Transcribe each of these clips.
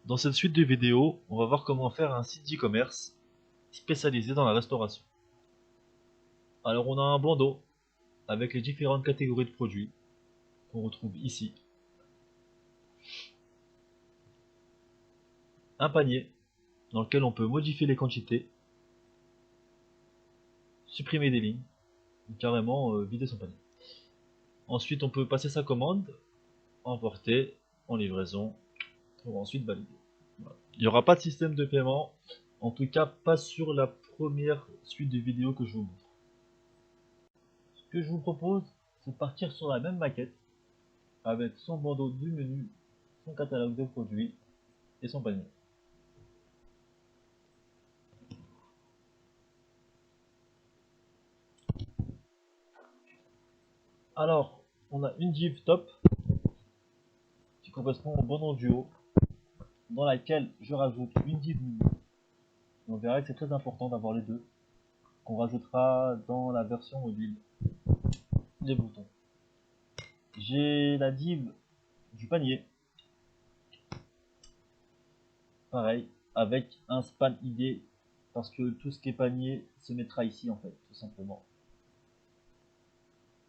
Dans cette suite de vidéos, on va voir comment faire un site e-commerce spécialisé dans la restauration. Alors on a un bandeau avec les différentes catégories de produits qu'on retrouve ici. Un panier dans lequel on peut modifier les quantités, supprimer des lignes, ou carrément vider son panier. Ensuite on peut passer sa commande, emporter, en livraison, pour ensuite valider. Voilà. Il n'y aura pas de système de paiement, en tout cas pas sur la première suite de vidéos que je vous montre. Ce que je vous propose, c'est de partir sur la même maquette, avec son bandeau du menu, son catalogue de produits et son panier. Alors, on a une div top qui correspond au bandeau du haut, dans laquelle je rajoute une div menu. On verra que c'est très important d'avoir les deux, qu'on rajoutera dans la version mobile des boutons. J'ai la div du panier, pareil, avec un span ID, parce que tout ce qui est panier se mettra ici en fait, tout simplement.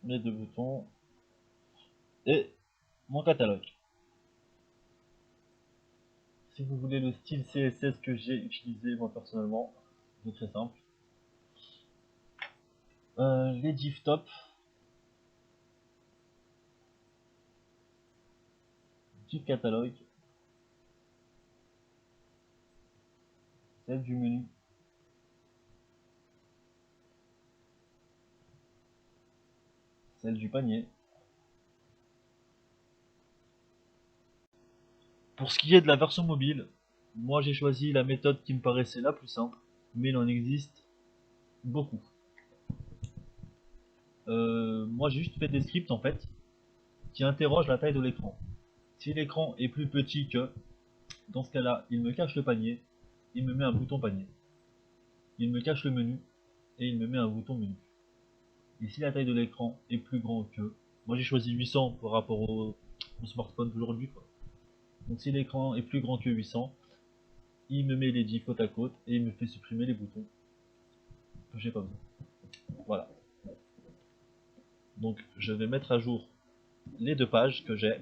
Les deux boutons et mon catalogue. Si vous voulez le style CSS que j'ai utilisé moi personnellement, c'est très simple. Les div top, div catalogue, celle du menu, celle du panier. Pour ce qui est de la version mobile, moi j'ai choisi la méthode qui me paraissait la plus simple, mais il en existe beaucoup. Moi j'ai juste fait des scripts en fait qui interrogent la taille de l'écran. Si l'écran est plus petit que, dans ce cas-là, il me cache le panier, il me met un bouton panier. Il me cache le menu et il me met un bouton menu. Et si la taille de l'écran est plus grand que, moi j'ai choisi 800 par rapport au smartphone d'aujourd'hui. Donc si l'écran est plus grand que 800, il me met les diffs côte à côte et il me fait supprimer les boutons que j'ai pas besoin. Voilà. Donc je vais mettre à jour les deux pages que j'ai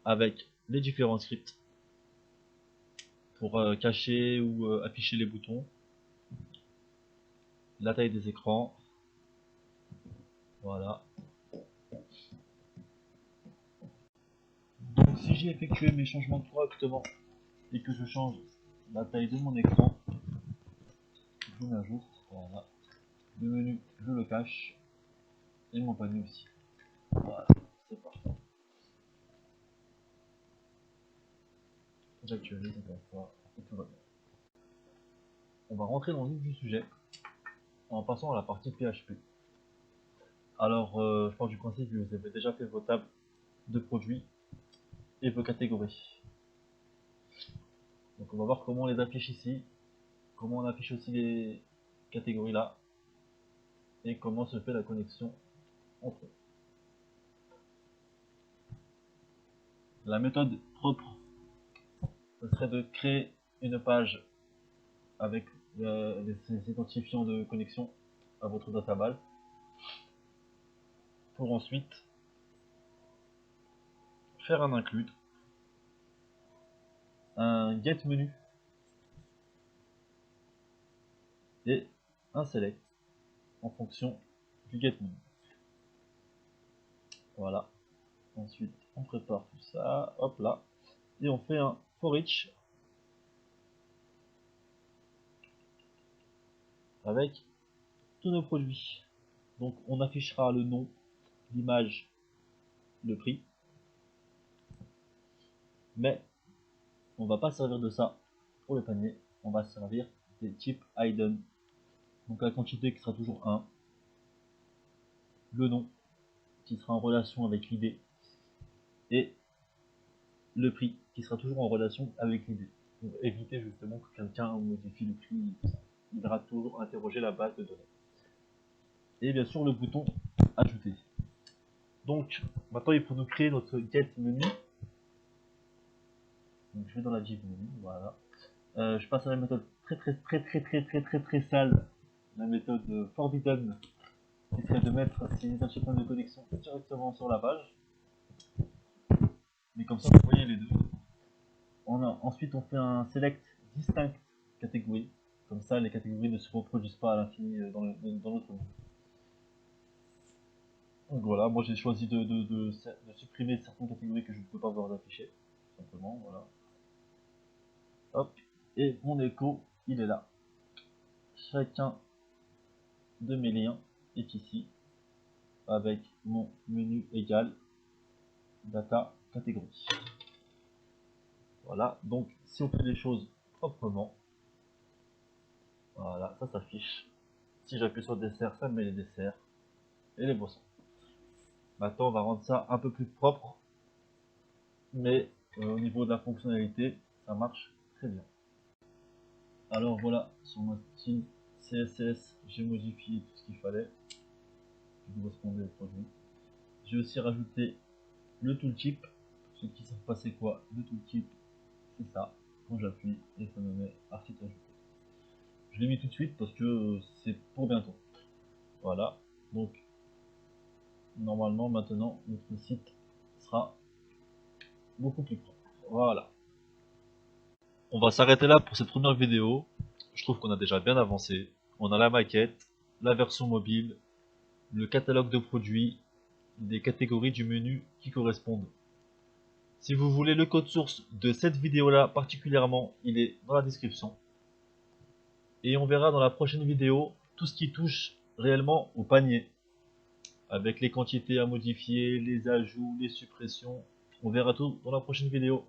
avec les différents scripts pour cacher ou afficher les boutons, la taille des écrans. Voilà. Donc si j'ai effectué mes changements correctement et que je change la taille de mon écran, je mets à jour. Voilà. Le menu, je le cache. Et mon panier aussi. Voilà, c'est parfait. J'actualise encore une fois et tout va bien. On va rentrer dans le vif du sujet en passant à la partie PHP. Alors, je pars du principe que vous avez déjà fait vos tables de produits et vos catégories. Donc on va voir comment on les affiche ici, comment on affiche aussi les catégories là, et comment se fait la connexion entre eux. La méthode propre, ce serait de créer une page avec les identifiants de connexion à votre database, pour ensuite faire un include, un get menu et un select en fonction du get menu. Voilà. Ensuite, on prépare tout ça, hop là, et on fait un for each avec tous nos produits. Donc, on affichera le nom, l'image, le prix, mais on va pas servir de ça pour le panier, on va servir des types item. Donc la quantité qui sera toujours 1, le nom qui sera en relation avec l'idée et le prix qui sera toujours en relation avec l'idée. Pour éviter justement que quelqu'un modifie le prix, il devra toujours interroger la base de données. Et bien sûr le bouton ajouter. Donc maintenant il faut nous créer notre get menu. Donc je vais dans la div menu, voilà. Je passe à la méthode très sale, la méthode forbidden, qui serait de mettre ces identifiants de connexion directement sur la page. Mais comme ça, vous voyez les deux. Ensuite, on fait un select distinct catégorie. Comme ça, les catégories ne se reproduisent pas à l'infini dans notre monde. Donc voilà, moi j'ai choisi de supprimer certaines catégories que je ne peux pas voir afficher. Simplement, voilà. Hop. Et mon écho, il est là. Chacun de mes liens est ici, avec mon menu égal data catégorie. Voilà, donc si on fait les choses proprement, voilà, ça s'affiche. Si j'appuie sur dessert, ça me met les desserts et les boissons. Maintenant, on va rendre ça un peu plus propre, mais au niveau de la fonctionnalité, ça marche très bien. Alors voilà, sur mon style CSS, j'ai modifié tout ce qu'il fallait qui correspondait au produit. J'ai aussi rajouté le tooltip. Pour ceux qui savent pas c'est quoi, le tooltip, c'est ça. Quand j'appuie, et ça me met article ajouté. Je l'ai mis tout de suite parce que c'est pour bientôt. Voilà, donc normalement maintenant notre site sera beaucoup plus propre. Voilà. On va s'arrêter là pour cette première vidéo. Je trouve qu'on a déjà bien avancé. On a la maquette, la version mobile, le catalogue de produits, des catégories du menu qui correspondent. Si vous voulez le code source de cette vidéo là particulièrement, il est dans la description. Et on verra dans la prochaine vidéo tout ce qui touche réellement au panier. Avec les quantités à modifier, les ajouts, les suppressions. On verra tout dans la prochaine vidéo.